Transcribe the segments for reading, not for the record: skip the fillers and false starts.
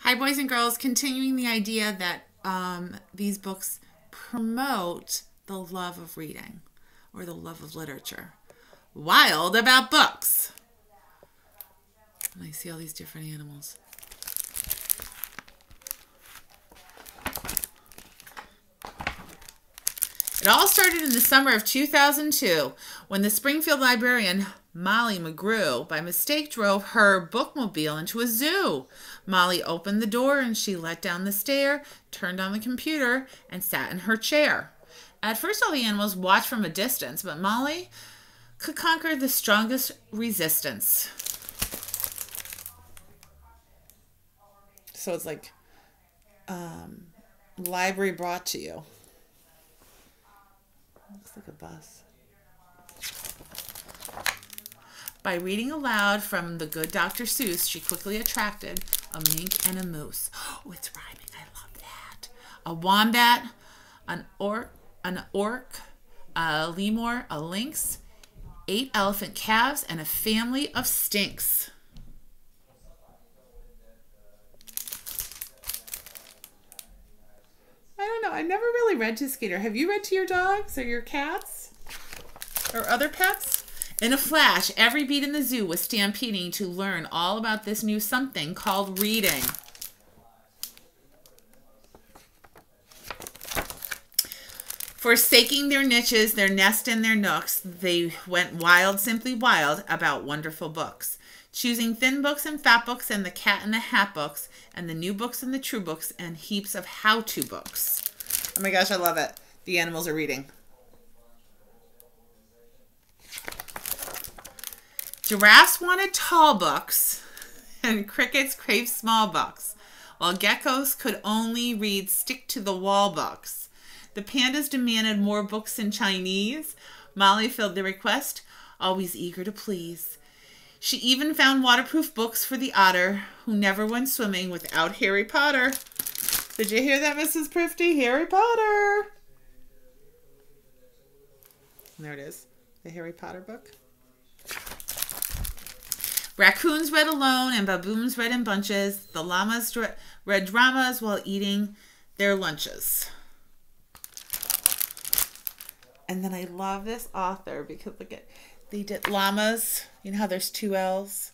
Hi, boys and girls. Continuing the idea that these books promote the love of reading or the love of literature. Wild about books. And I see all these different animals. It all started in the summer of 2002 when the Springfield librarian Molly McGrew by mistake drove her bookmobile into a zoo. Molly opened the door and she let down the stair, turned on the computer, and sat in her chair. At first all the animals watched from a distance, but Molly could conquer the strongest resistance. So it's like library brought to you. Looks like a bus. By reading aloud from The Good Dr. Seuss, she quickly attracted a mink and a moose. Oh, it's rhyming. I love that. A wombat, an orc, a lemur, a lynx, 8 elephant calves, and a family of stinks. I don't know. I never really read to Skater. Have you read to your dogs or your cats or other pets? In a flash, every beat in the zoo was stampeding to learn all about this new something called reading. Forsaking their niches, their nest, and their nooks, they went wild, simply wild, about wonderful books. Choosing thin books and fat books and the cat and the hat books and the new books and the true books and heaps of how-to books. Oh my gosh, I love it. The animals are reading. Giraffes wanted tall books and crickets craved small books, while geckos could only read stick-to-the-wall books. The pandas demanded more books in Chinese. Molly filled the request, always eager to please. She even found waterproof books for the otter, who never went swimming without Harry Potter. Did you hear that, Mrs. Prifty? Harry Potter! And there it is, the Harry Potter book. Raccoons read alone and baboons read in bunches. The llamas read dramas while eating their lunches. And then I love this author because look at, they did llamas. You know how there's 2 L's?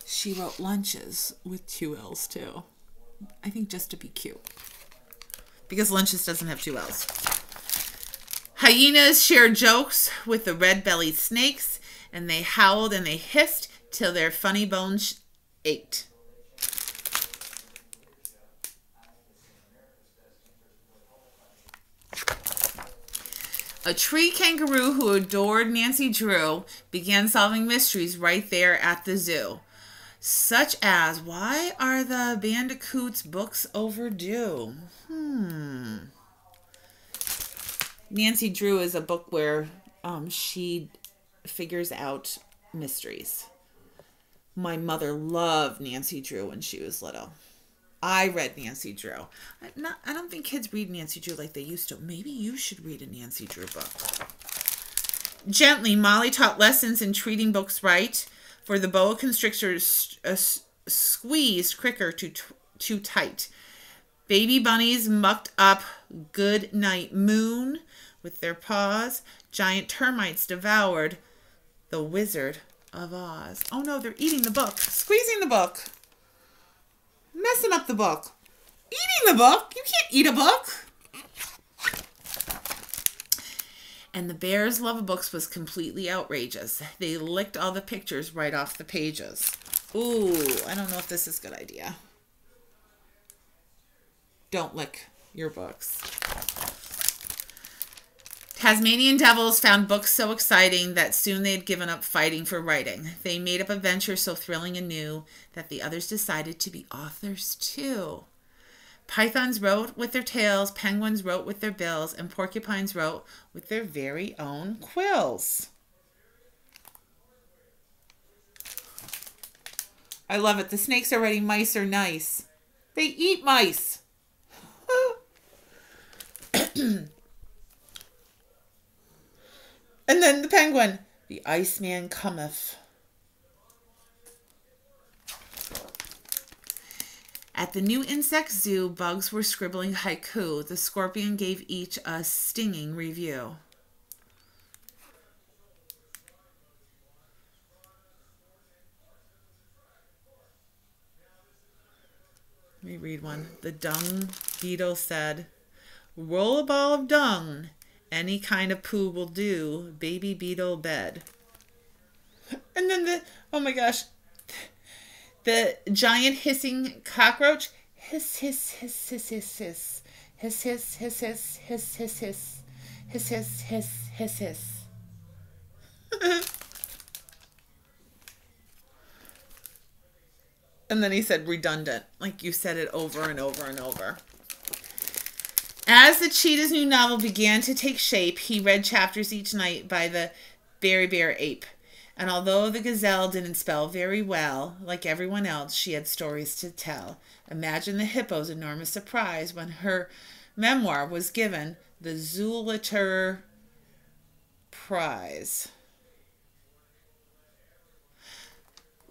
She wrote lunches with 2 L's too. I think just to be cute. Because lunches doesn't have 2 L's. Hyenas shared jokes with the red-bellied snakes, and they howled and they hissed till their funny bones ached. A tree kangaroo who adored Nancy Drew began solving mysteries right there at the zoo. Such as, why are the Bandicoots books overdue? Nancy Drew is a book where she figures out mysteries. My mother loved Nancy Drew when she was little. I read Nancy Drew. I don't think kids read Nancy Drew like they used to. Maybe you should read a Nancy Drew book. Gently, Molly taught lessons in treating books right, for the boa constrictor squeezed Cricker too tight. Baby bunnies mucked up Good Night Moon with their paws. Giant termites devoured The Wizard of Oz. Oh no, they're eating the book. Squeezing the book. Messing up the book. Eating the book? You can't eat a book. And the bears' love of books was completely outrageous. They licked all the pictures right off the pages. Ooh, I don't know if this is a good idea. Don't lick your books. Tasmanian devils found books so exciting that soon they had given up fighting for writing. They made up adventures so thrilling and new that the others decided to be authors too. Pythons wrote with their tails, penguins wrote with their bills, and porcupines wrote with their very own quills. I love it. The snakes are writing mice are nice. They eat mice. And then the penguin, the Iceman cometh. At the new insect zoo, bugs were scribbling haiku. The scorpion gave each a stinging review. Let me read one. The dung beetle said, "Roll a ball of dung. Any kind of poo will do. Baby beetle bed." And then oh my gosh, the giant hissing cockroach, hiss, hiss, hiss, hiss, hiss, hiss, hiss, hiss, hiss, hiss, hiss, hiss, hiss, hiss, hiss, hiss, hiss, hiss. And then he said redundant, like you said it over and over and over. As the cheetah's new novel began to take shape, he read chapters each night by the Berry Bear ape. And although the gazelle didn't spell very well, like everyone else, she had stories to tell. Imagine the hippo's enormous surprise when her memoir was given the Zooliter Prize.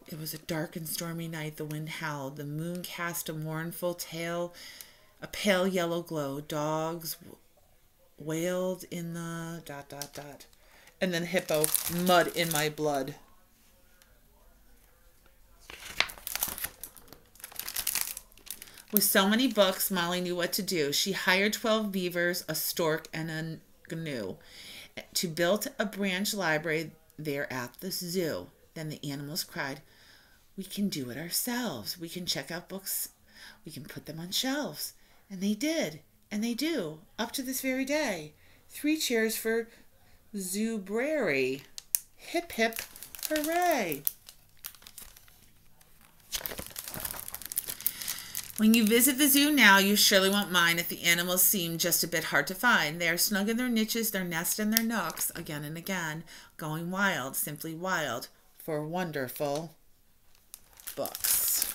It was a dark and stormy night. The wind howled. The moon cast a mournful tale, a pale yellow glow. Dogs wailed in the ... And then hippo, mud in my blood. With so many books, Molly knew what to do. She hired 12 beavers, a stork, and a gnu to build a branch library there at the zoo. Then the animals cried, "We can do it ourselves. We can check out books. We can put them on shelves." And they did. And they do. Up to this very day. 3 cheers for Zoobrary. Hip, hip, hooray. When you visit the zoo now, you surely won't mind if the animals seem just a bit hard to find. They are snug in their niches, their nests, and their nooks, again and again, going wild, simply wild, for wonderful books.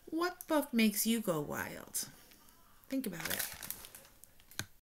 What book makes you go wild? Think about it.